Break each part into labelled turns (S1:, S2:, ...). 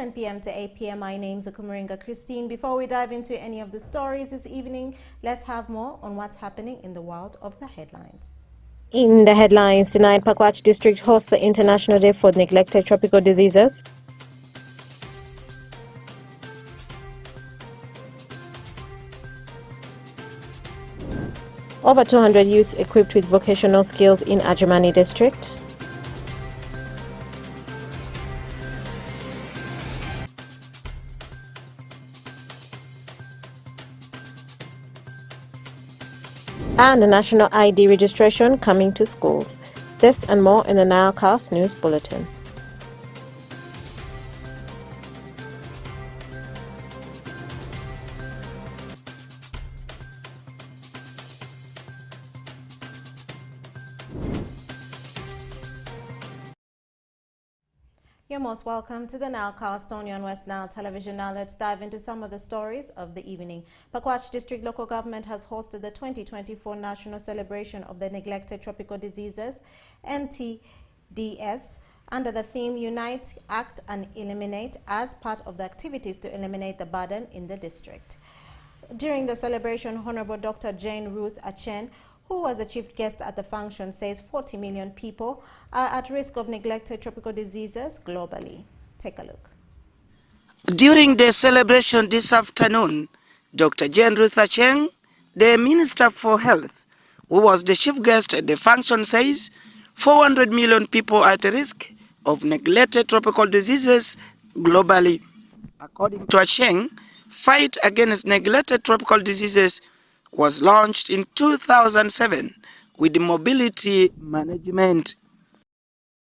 S1: 7 p.m. to 8 p.m. My name's Akumaringa Christine. Before we dive into any of the stories this evening, let's have more on what's happening in the world of the headlines. In the headlines tonight, Pakwach District hosts the International Day for Neglected Tropical Diseases. Over 200 youths equipped with vocational skills in Adjumani District. And the national ID registration coming to schools. This and more in the NILE CAST News Bulletin. You're most welcome to the NILE CAST on West Nile Television. Now let's dive into some of the stories of the evening. Pakwach District Local Government has hosted the 2024 National Celebration of the Neglected Tropical Diseases, NTDS, under the theme Unite, Act and Eliminate as part of the activities to eliminate the burden in the district. During the celebration, Honorable Dr. Jane Ruth Achen, who was a chief guest at the function, says 40 million people are at risk of neglected tropical diseases globally. Take a look.
S2: During the celebration this afternoon, Dr. Jane Ruth Acheng, the Minister for Health, who was the chief guest at the function, says 400 million people are at risk of neglected tropical diseases globally. According to Acheng, Fight Against Neglected Tropical Diseases was launched in 2007 with the mobility management.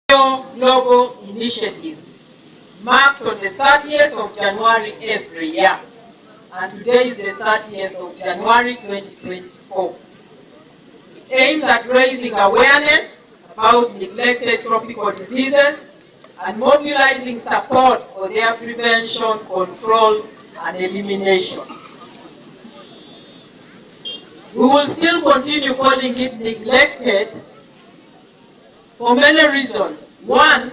S3: Global initiative marked on the 30th of January every year, and today is the 30th of January 2024. It aims at raising awareness about neglected tropical diseases and mobilizing support for their prevention, control, and elimination. We will still continue calling it neglected for many reasons. One,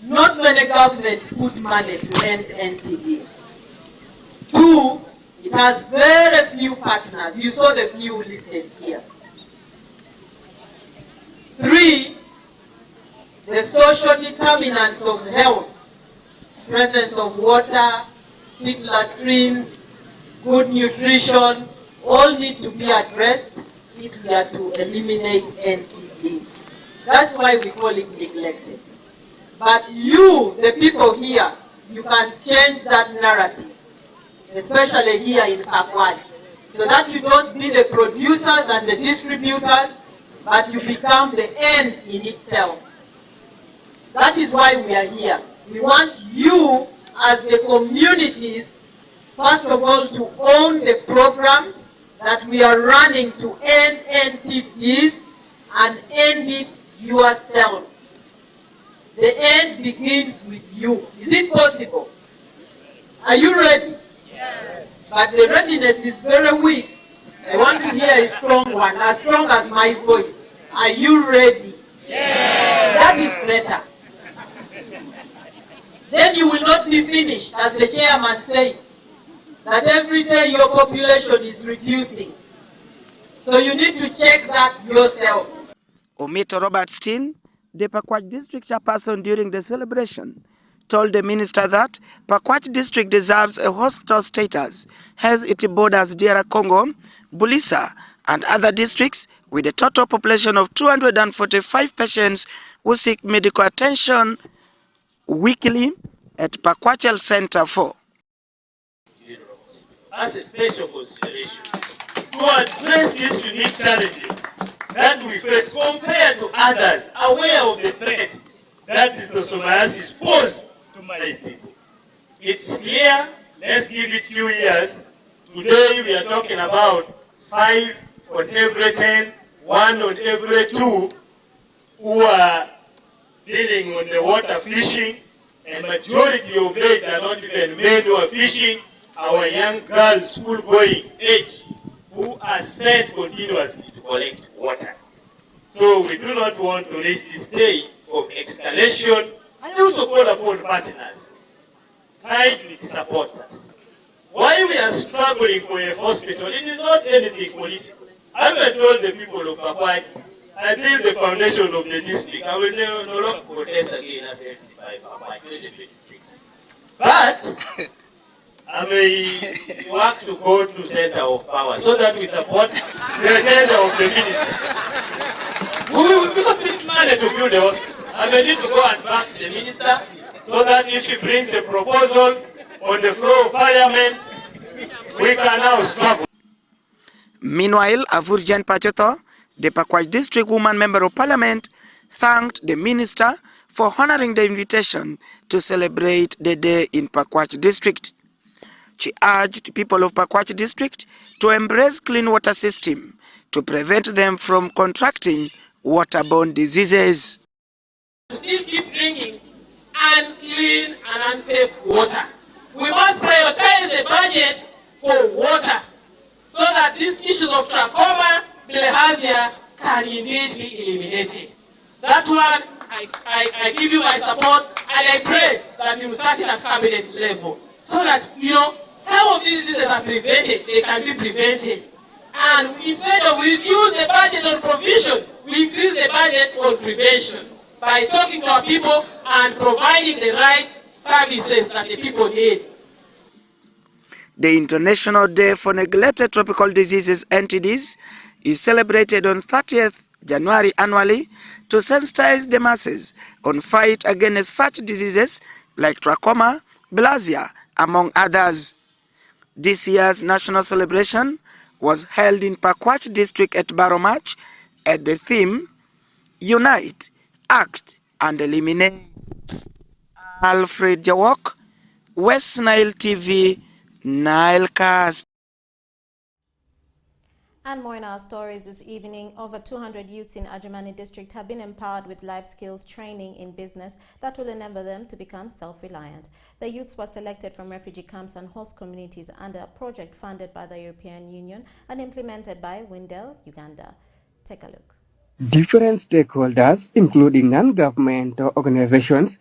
S3: not many governments put money to end NTDs. Two, it has very few partners. You saw the few listed here. Three, the social determinants of health, presence of water, fit latrines, good nutrition, all need to be addressed if we are to eliminate NTDs. That's why we call it neglected. But you, the people here, you can change that narrative, especially here in Pakwach, so that you don't be the producers and the distributors, but you become the end in itself. That is why we are here. We want you, as the communities, first of all, to own the programs that we are running to end NTDs and end it yourselves. The end begins with you. Is it possible? Are you ready? Yes. But the readiness is very weak. I want to hear a strong one, as strong as my voice. Are you ready? Yes. That is better. Then you will not be finished, as the chairman said, that every day your population is reducing. So you need to check that yourself.
S2: Omito Robert Steen, the Pakwach District chairperson during the celebration, told the minister that Pakwach District deserves a hospital status as it borders DR Congo, Bulisa, and other districts with a total population of 245 patients who seek medical attention weekly at Pakwach Health Center 4.
S4: As a special consideration to address these unique challenges that we face compared to others aware of the threat that schistosomiasis poses to my people. It's clear, let's give it 2 years. Today we are talking about 5 on every 10, 1 on every 2 who are dealing on the water fishing, and majority of it are not even men who are fishing. Our young girls, school-going age, who are sent continuously to collect water. So we do not want to reach this stage of escalation. I also call upon partners, kindly support us. Why we are struggling for a hospital, it is not anything political. I even told the people of Pakwai, I build the foundation of the district. I will no longer contest again as LC5 Pakwai 2026. But I may work to go to center of power so that we support the agenda of the minister. Because we need money to build the hospital. I may need to go and back the minister so that if she brings the proposal on the floor of parliament, we can now struggle.
S2: Meanwhile, Avurjan Pachoto, the Pakwach District Woman Member of Parliament, thanked the minister for honoring the invitation to celebrate the day in Pakwach District. She urged people of Pakwach District to embrace clean water system to prevent them from contracting waterborne diseases.
S3: Still keep drinking unclean and unsafe water. We must prioritize the budget for water so that these issues of trachoma, bilharzia can indeed be eliminated. That one, I give you my support, and I pray that you will start it at cabinet level so that, some of these diseases are prevented, they can be prevented. And instead of we reduce the budget on provision, we increase the budget on prevention by talking to our people and providing the right services that the people need.
S2: The International Day for Neglected Tropical Diseases (NTDs) is celebrated on 30th January annually to sensitize the masses on fight against such diseases like trachoma, bilharzia, among others. This year's national celebration was held in Pakwach District at Baromach at the theme Unite, Act and Eliminate. Alfred Jawok, West Nile TV, Nile Cast.
S1: And more in our stories this evening. Over 200 youths in Ajamani district have been empowered with life skills training in business that will enable them to become self-reliant. The youths were selected from refugee camps and host communities under a project funded by the European Union and implemented by Windel, Uganda. Take a look.
S5: Different stakeholders, including non-government organizations,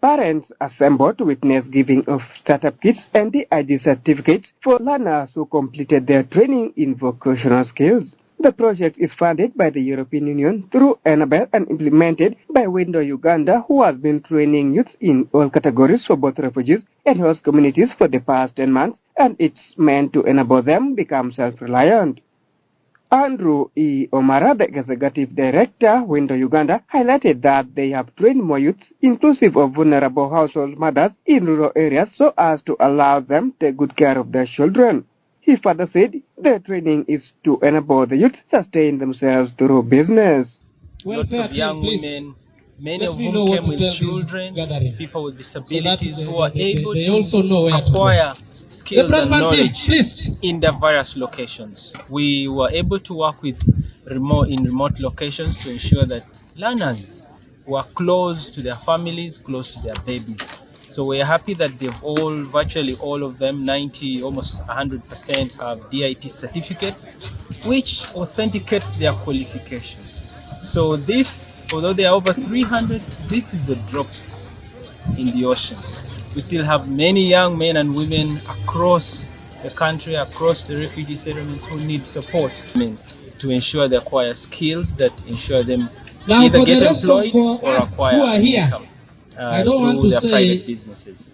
S5: parents assembled to witness giving of startup kits and the ID certificates for learners who completed their training in vocational skills. The project is funded by the European Union through Enable and implemented by Window Uganda, who has been training youths in all categories for both refugees and host communities for the past 10 months, and it's meant to enable them become self-reliant. Andrew E. Omara, the Executive Director, Window Uganda, highlighted that they have trained more youths, inclusive of vulnerable household mothers in rural areas, so as to allow them to take good care of their children. He further said the training is to enable the youth sustain themselves through business.
S6: Lots of young women, many of whom came with children, people with disabilities who are able to acquire skills and knowledge in the various locations. We were able to work with remote locations to ensure that learners were close to their families, close to their babies. So we're happy that they've virtually all of them, 90, almost 100% have DIT certificates, which authenticates their qualifications. So this, although there are over 300, this is a drop in the ocean. We still have many young men and women across the country, across the refugee settlements who need support to ensure they acquire skills that ensure them either get employed or acquire income through their private businesses.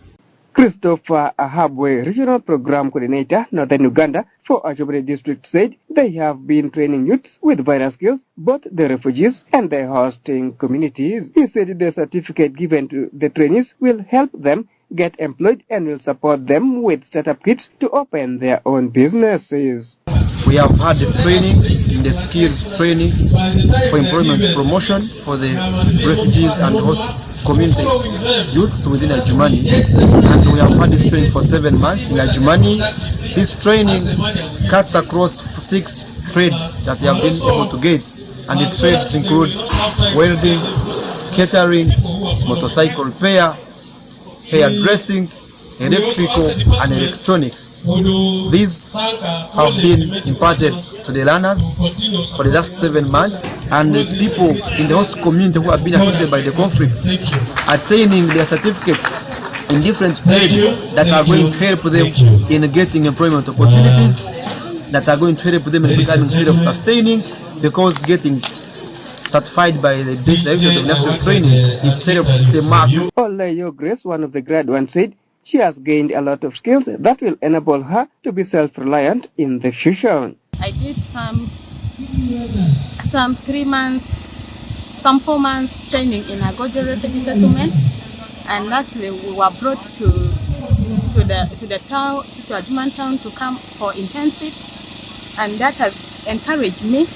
S5: Christopher Ahabwe, Regional Program Coordinator, Northern Uganda, for Ajobere District, said they have been training youths with various skills, both the refugees and the hosting communities. He said the certificate given to the trainees will help them get employed and will support them with startup kits to open their own businesses.
S7: We have had the training, the skills training for employment promotion for the refugees and host community youths within Ajumani, and we have had this training for 7 months in Ajumani. This training cuts across 6 trades that they have been able to get, and the trades include welding, catering, motorcycle repair, hairdressing, electrical and electronics. These have been imparted to the learners for the last 7 months, and the people in the host community who have been affected by the conflict attaining their certificate in different trades that are going to help them in getting employment opportunities, that are going to help them in becoming self-sustaining, because getting certified by the Director of National Training itself is a mark.
S5: Olayo Grace, one of the graduates, said she has gained a lot of skills that will enable her to be self-reliant in the future.
S8: I did some 4 months training in Agojo refugee settlement, and lastly we were brought to the town, to Ajuman town, to come for intensive, and that has encouraged me.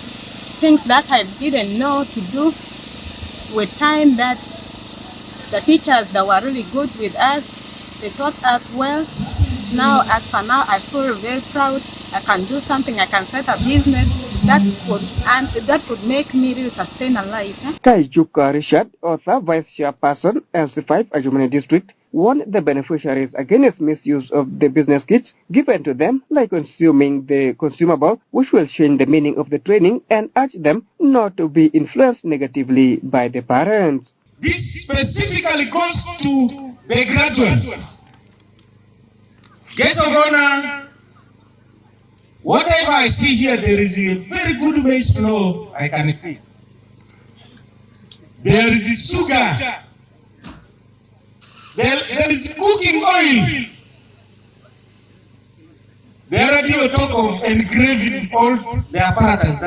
S8: Things that I didn't know to do with time, that the teachers that were really good with us, they taught us well. Now, as for now, I feel very proud. I can do something. I can set a business that could make me really sustain a life.
S5: Kaijuka Richard, author, vice chairperson, LC5 Ajumani District, warned the beneficiaries against misuse of the business kits given to them, like consuming the consumable, which will change the meaning of the training, and urged them not to be influenced negatively by the parents.
S9: This specifically goes to the graduates. Guest of honor, whatever I see here, there is a very good maize flour I can see. There is sugar. There is cooking oil. They already talk of engraving all the apparatus.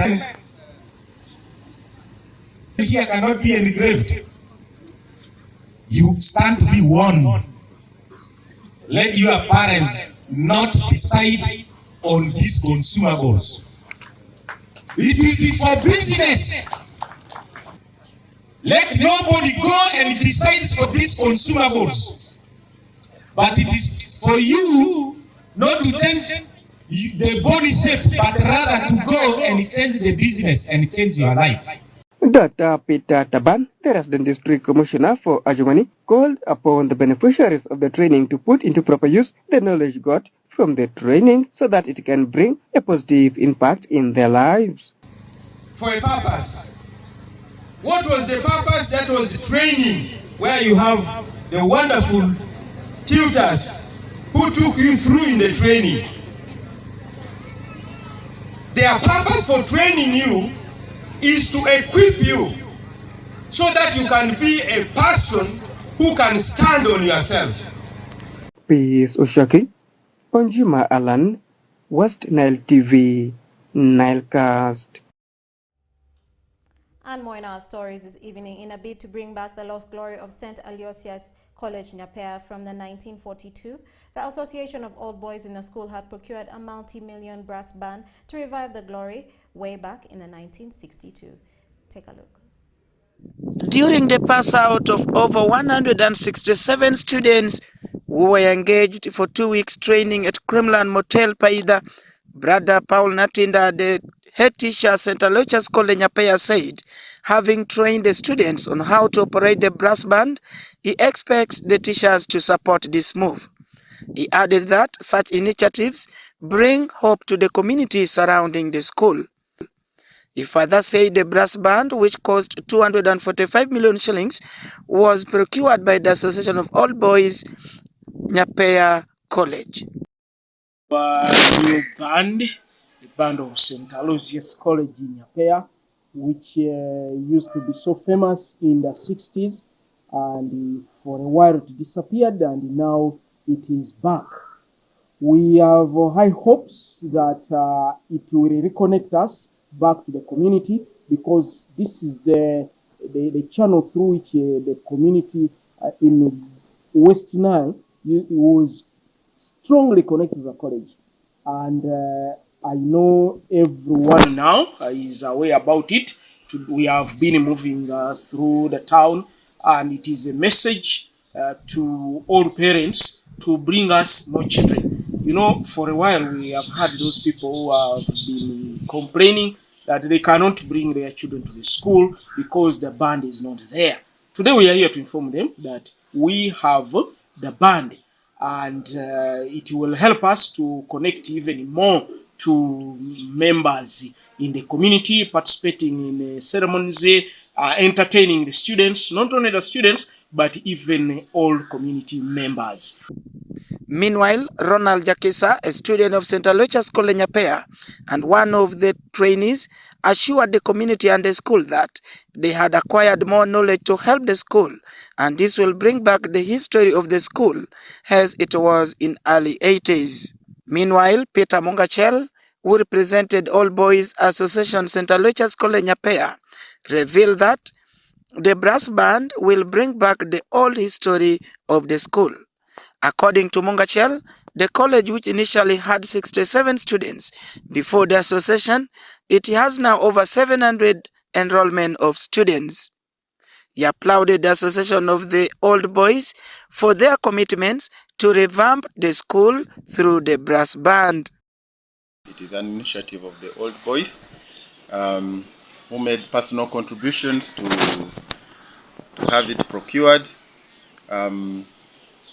S9: Here cannot be engraved. You stand to be warned. Let your parents not decide on these consumables. It is for business. Let nobody go and decide for these consumables. But it is for you not to change the body safe, but rather to go and change the business and change your life.
S5: Dr. Peter Taban, the resident district commissioner for Ajumani, called upon the beneficiaries of the training to put into proper use the knowledge got from the training so that it can bring a positive impact in their lives.
S9: For a purpose. What was the purpose? That was training, where you have the wonderful tutors who took you through in the training. Their purpose for training you is to equip you so that you can be a person who can stand on yourself.
S5: Peace Oshaki, Onjima Alan, West Nile TV, Nile Cast.
S1: And more in our stories this evening. In a bid to bring back the lost glory of St. Aloysius College, Nyapea from the 1942, the Association of Old Boys in the School had procured a multi-million brass band to revive the glory way back in the 1962. Take a look.
S2: During the pass out of over 167 students who were engaged for 2 weeks training at Kremlin Motel Paida, Brother Paul Natinda, the head teacher at St. Aloysius College Nyapea, said, having trained the students on how to operate the brass band, he expects the teachers to support this move. He added that such initiatives bring hope to the community surrounding the school. He further said the brass band, which cost 245 million shillings, was procured by the Association of Old Boys Nyapea College.
S10: New band, the band of St. Aloysius College in Nyapea, which used to be so famous in the 60s, and for a while it disappeared, and now it is back. We have high hopes that it will reconnect us back to the community, because this is the channel through which the community in West Nile was strongly connected to the college. And I know everyone now is aware about it. We have been moving through the town, and it is a message to all parents to bring us more children. You know, for a while we have had those people who have been complaining that they cannot bring their children to the school because the band is not there. Today we are here to inform them that we have the band, and it will help us to connect even more to members in the community, participating in ceremonies, entertaining the students, not only the students, but even all community members.
S2: Meanwhile, Ronald Jakisa, a student of St. Aloysius College Nyapea and one of the trainees, assured the community and the school that they had acquired more knowledge to help the school, and this will bring back the history of the school as it was in early 80s. Meanwhile, Peter Mongachel, who represented All Boys Association St. Aloysius College Nyapea, revealed that the brass band will bring back the old history of the school. According to Mongachel, the college, which initially had 67 students before the association, it has now over 700 enrollment of students. He applauded the Association of the Old Boys for their commitments to revamp the school through the brass band.
S11: It is an initiative of the Old Boys who made personal contributions to have it procured.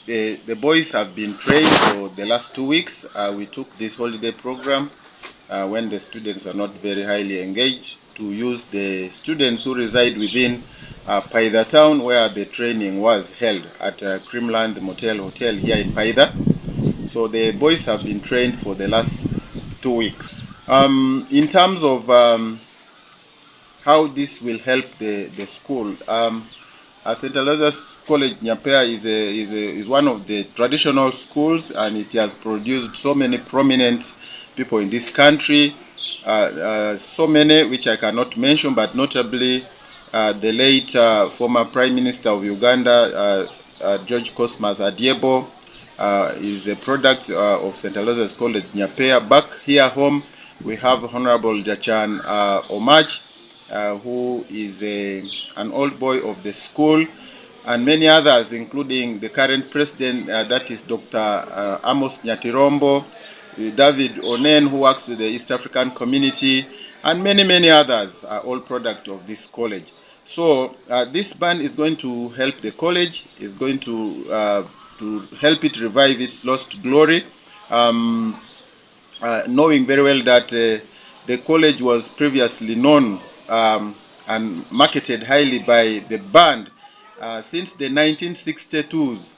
S11: The boys have been trained for the last 2 weeks. We took this holiday program when the students are not very highly engaged to use the students who reside within Paida town, where the training was held at Creamland Motel Hotel here in Paida. So the boys have been trained for the last 2 weeks. In terms of how this will help the school, St. Aloysius College Nyapea is one of the traditional schools, and it has produced so many prominent people in this country, so many which I cannot mention, but notably the late former Prime Minister of Uganda, George Cosmas Adiebo, is a product of St. Aloysius College Nyapea. Back here home, we have Honorable Jachan Omaj, who is an old boy of the school, and many others, including the current president, that is Dr. Amos Nyatirombo, David Onen, who works with the East African community, and many others are all product of this college. So this band is going to help the college, is going to help it revive its lost glory, knowing very well that the college was previously known and marketed highly by the band since the 1962s,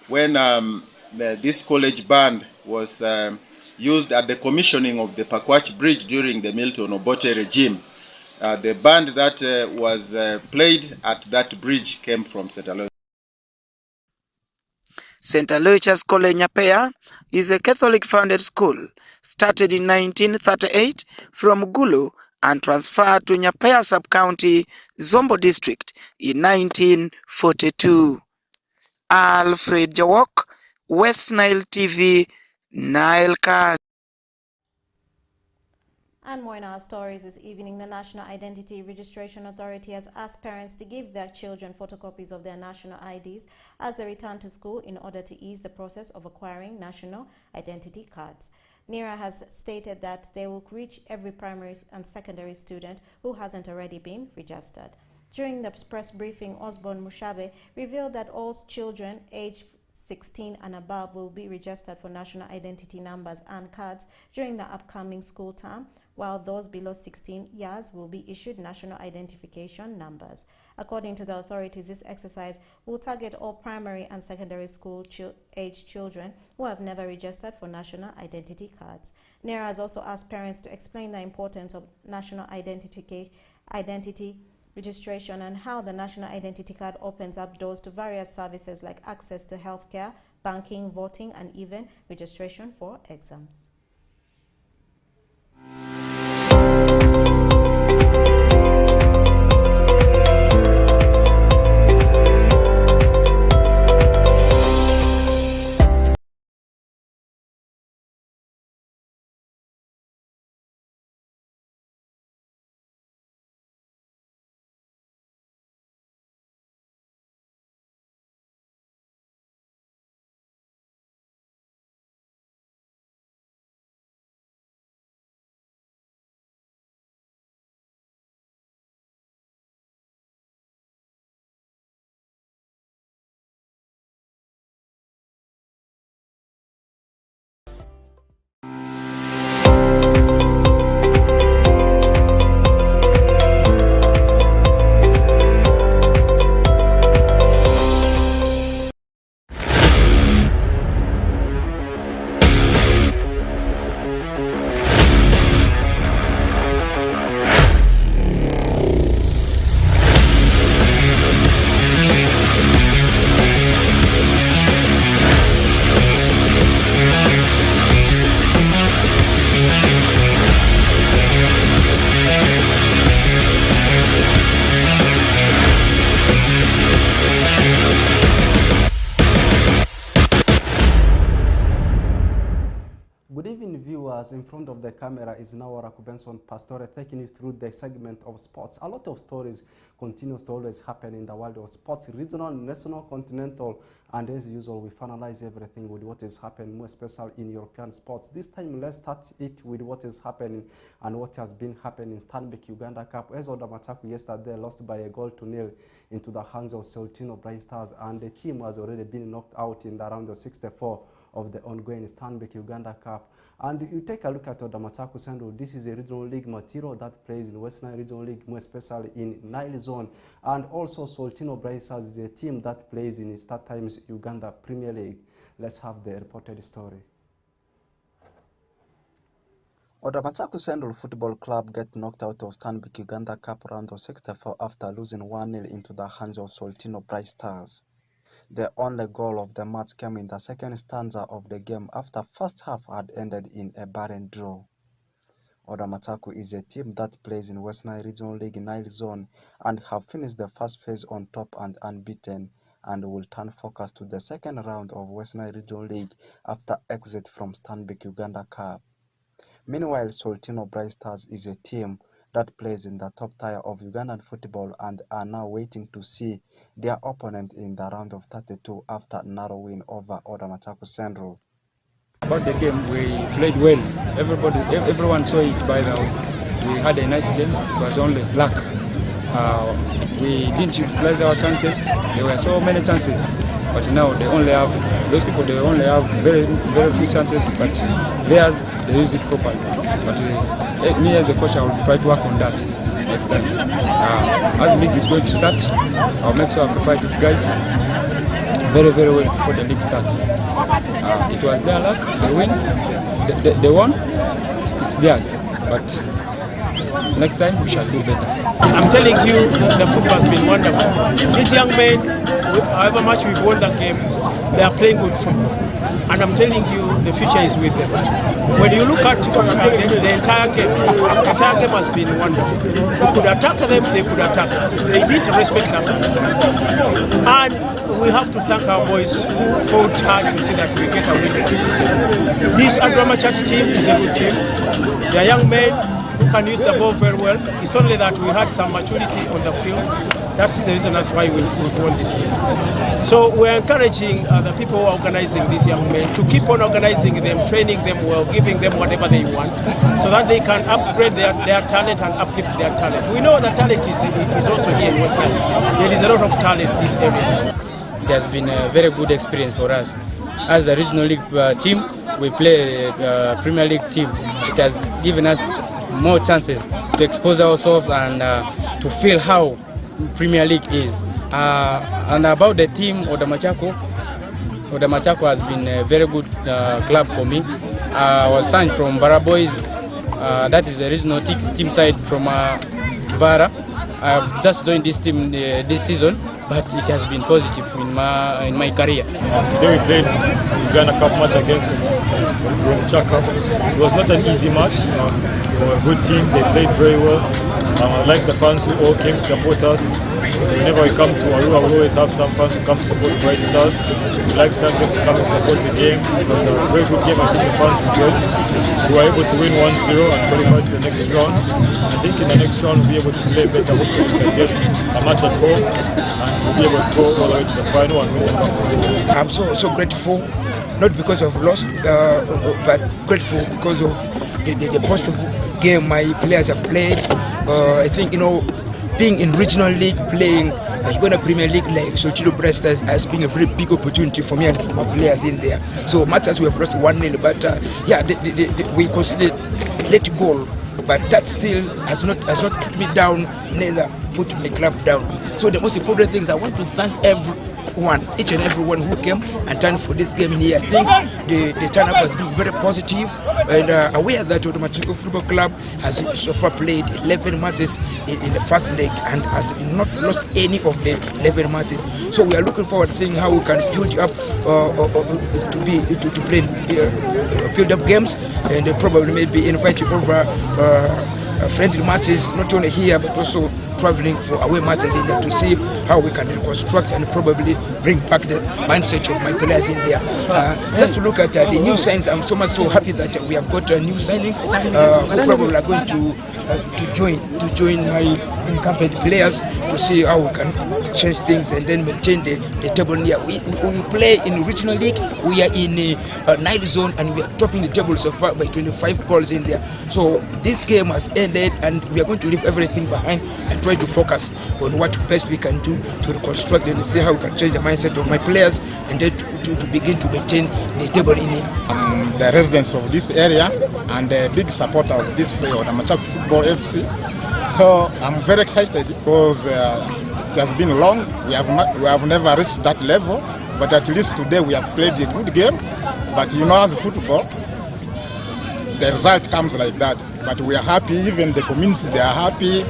S11: when this college band was used at the commissioning of the Pakwach Bridge during the Milton Obote regime. The band that was played at that bridge came from St. Aloysius.
S2: St. Aloysius College Nyapea is a Catholic-founded school started in 1938 from Gulu and transferred to Nyapea Sub-County, Zombo District in 1942. Alfred Jawok, West Nile TV, Nile Cast.
S1: And more in our stories this evening, the National Identity Registration Authority has asked parents to give their children photocopies of their national IDs as they return to school in order to ease the process of acquiring national identity cards. NIRA has stated that they will reach every primary and secondary student who hasn't already been registered. During the press briefing, Osborne Mushabe revealed that all children aged 16 and above will be registered for national identity numbers and cards during the upcoming school term, while those below 16 years will be issued national identification numbers. According to the authorities, this exercise will target all primary and secondary school age children who have never registered for national identity cards. NERA has also asked parents to explain the importance of national identity registration and how the national identity card opens up doors to various services like access to healthcare, banking, voting, and even registration for exams.
S12: viewers, in front of the camera is Nawara Kubenson Pastore taking you through the segment of sports. A lot of stories continues to always happen in the world of sports, regional, national, continental, and as usual, we finalize everything with what is happening, more especially in European sports. This time, let's start it with what is happening and what has been happening in Stanbic Uganda Cup. As Odamataku yesterday lost by a goal to nil into the hands of Celtino Bright Stars, and the team has already been knocked out in the round of 64 of the ongoing Stanbic Uganda Cup. And you take a look at Odamataku Central. This is a regional league material that plays in Western Regional League, more especially in Nile Zone. And also Soltino Bright Stars is a team that plays in Star Times Uganda Premier League. Let's have the reported story. Odamataku Central Football Club get knocked out of Stanbic Uganda Cup round of 64 after losing 1-0 into the hands of Soltino Bright Stars. The only goal of the match came in the second stanza of the game after first half had ended in a barren draw. Odamataku is a team that plays in Western Regional League Nile Zone and have finished the first phase on top and unbeaten, and will turn focus to the second round of Western Regional League after exit from Stanbic Uganda Cup. Meanwhile, Soltino Bright Stars is a team that plays in the top tier of Ugandan football and are now waiting to see their opponent in the round of 32 after a narrow win over Odamataku Central.
S7: About the game, we played well. Everyone saw it by the way. We had a nice game. It was only luck. We didn't utilize our chances. There were so many chances, but now they only have very, very few chances. But theirs, they used it properly. But me as a coach, I will try to work on that next time. As the league is going to start, I'll make sure I prepare these guys very, very well before the league starts. It was their luck. They win. They won. It's theirs. But next time we shall do better.
S13: I'm telling you, the football has been wonderful. These young men, however much we've won that game, they are playing good football. And I'm telling you, the future is with them. When you look at the entire game has been wonderful. We could attack them, they could attack us. They didn't respect us. And we have to thank our boys who fought hard to see that we get a win from this game. This Adrama Church team is a good team. They are young men who can use the ball very well. It's only that we had some maturity on the field. That's the reason that's why we've won this game. So we're encouraging the people who are organizing these young men to keep on organizing them, training them well, giving them whatever they want, so that they can upgrade their talent and uplift their talent. We know that talent is also here in Western. There is a lot of talent in this area.
S6: It has been a very good experience for us. As a regional league team, we play a Premier League team. It has given us more chances to expose ourselves and to feel how Premier League is. And about the team, Odamataku has been a very good club for me. I was signed from Vara Boys. That is a regional team side from Vara. I have just joined this team this season, but it has been positive in my career.
S7: Today we played Uganda Cup match against Chaka. It was not an easy match. They were a good team. They played very well. I like the fans who all came to support us. Whenever we come to Arua, we always have some fans who come to support Bright Stars. We'd like to thank them for coming to support the game. It was a very good game. I think the fans enjoyed. We were able to win 1-0 and qualify to the next round. I think in the next round we'll be able to play better. Hopefully we can get a match at home and we'll be able to go all the way to the final and win the cup this year.
S14: I'm so grateful, not because of loss, but grateful because of the positive game my players have played. I think, being in regional league, playing Uganda Premier League like Soltino Bright Stars has been a very big opportunity for me and for my players in there. So much as we have lost 1-0, but we considered late goal, but that still has not put me down, neither put my club down. So the most important thing is I want to thank each and everyone who came and turned for this game here. I think the turn-up has been very positive, and aware that Odamataku Football Club has so far played 11 matches in the first leg and has not lost any of the 11 matches. So we are looking forward to seeing how we can build up to play build-up games, and probably maybe inviting over friendly matches, not only here but also traveling for away matches in there to see how we can reconstruct and probably bring back the mindset of my players in there. Just to look at the new signings, I'm so happy that we have got new signings who probably are going to join my incumbent players to see how we can change things and then maintain the table here. We play in regional league, we are in NILE zone, and we are topping the table so far by 25 goals in there. So this game has ended and we are going to leave everything behind and try to focus on what best we can do to reconstruct and see how we can change the mindset of my players and then to begin to maintain the table in here.
S15: I'm the residents of this area and a big supporter of this field, Amachaku Football FC. So I'm very excited because it has been long. We have never reached that level, but at least today we have played a good game. But you know, as football, the result comes like that. But we are happy, even the community, they are happy.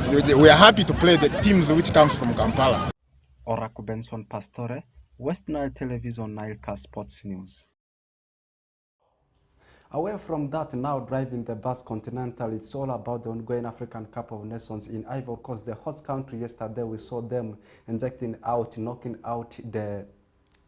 S15: We are happy to play the teams which comes from Kampala.
S12: Oraku Benson Pastore, West Nile Television, Nile Cast Sports News. Away from that, now driving the bus continental, it's all about the ongoing African Cup of Nations in Ivory Coast, the host country. Yesterday we saw them knocking out the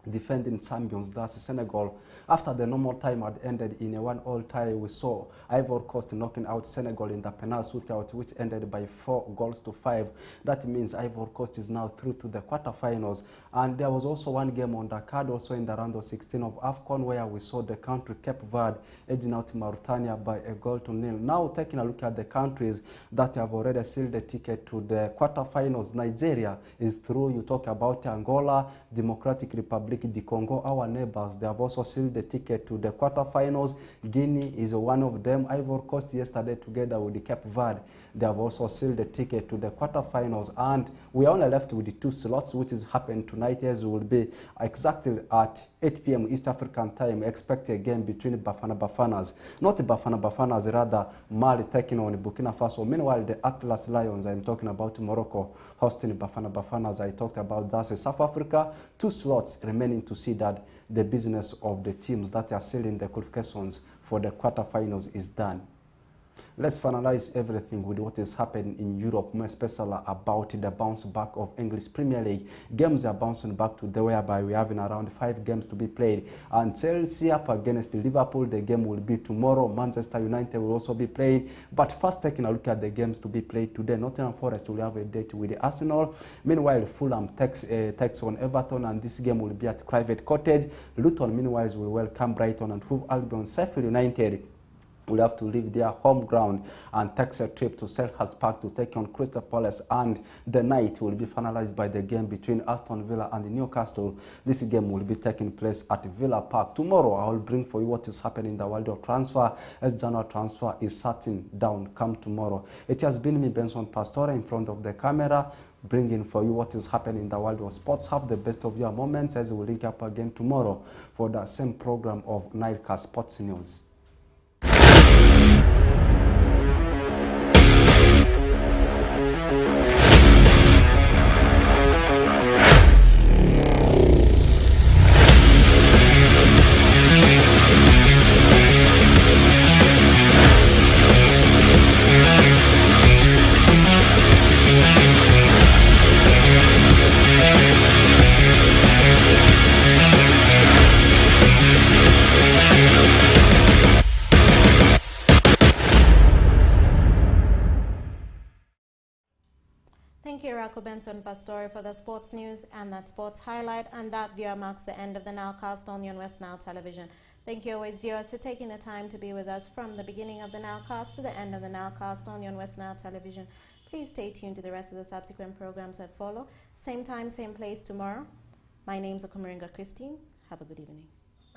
S12: defending champions, that's Senegal. After the normal time had ended in a 1-1 tie, we saw Ivory Coast knocking out Senegal in the penalty shootout, which ended by 4-5. That means Ivory Coast is now through to the quarterfinals. And there was also one game on the card, also in the round of 16 of AFCON, where we saw the country Cape Verde edging out Mauritania by 1-0. Now taking a look at the countries that have already sealed the ticket to the quarterfinals. Nigeria is through. You talk about Angola, Democratic Republic, the Congo, our neighbors. They have also sealed the ticket to the quarterfinals. Guinea is one of them. Ivory Coast yesterday together with the Cape Verde, they have also sealed the ticket to the quarterfinals. And we are only left with the 2 slots, which is happening tonight, as will be exactly at 8 p.m. East African time. Expect a game between Bafana Bafanas, not Bafana Bafanas, rather Mali taking on Burkina Faso. Meanwhile, the Atlas Lions, I'm talking about Morocco, hosting Bafana Bafanas. I talked about that in South Africa. 2 slots remaining to see that the business of the teams that are sealing the qualifications for the quarterfinals is done. Let's finalize everything with what is happening in Europe, more especially about the bounce back of English Premier League. Games are bouncing back today, whereby we're having around 5 games to be played. And Chelsea up against Liverpool, the game will be tomorrow. Manchester United will also be playing. But first, taking a look at the games to be played today, Nottingham Forest will have a date with the Arsenal. Meanwhile, Fulham takes on Everton, and this game will be at Private Cottage. Luton, meanwhile, will welcome Brighton, and Hove Albion. Sheffield United will have to leave their home ground and take a trip to Selhurst Park to take on Crystal Palace, and the night will be finalized by the game between Aston Villa and Newcastle. This game will be taking place at Villa Park. Tomorrow I will bring for you what is happening in the world of transfer, as January transfer is shutting down come tomorrow. It has been me, Benson Pastore, in front of the camera, bringing for you what is happening in the world of sports. Have the best of your moments, as we will link up again tomorrow for the same program of Nile Cast Sports News.
S1: Thank you, Rako Benson Pastore, for the sports news and that sports highlight. And that, viewer, marks the end of the Nile Cast on West Nile Television. Thank you always, viewers, for taking the time to be with us from the beginning of the Nile Cast to the end of the Nile Cast on West Nile Television. Please stay tuned to the rest of the subsequent programs that follow. Same time, same place tomorrow. My name's Okomaringa Christine. Have a good evening.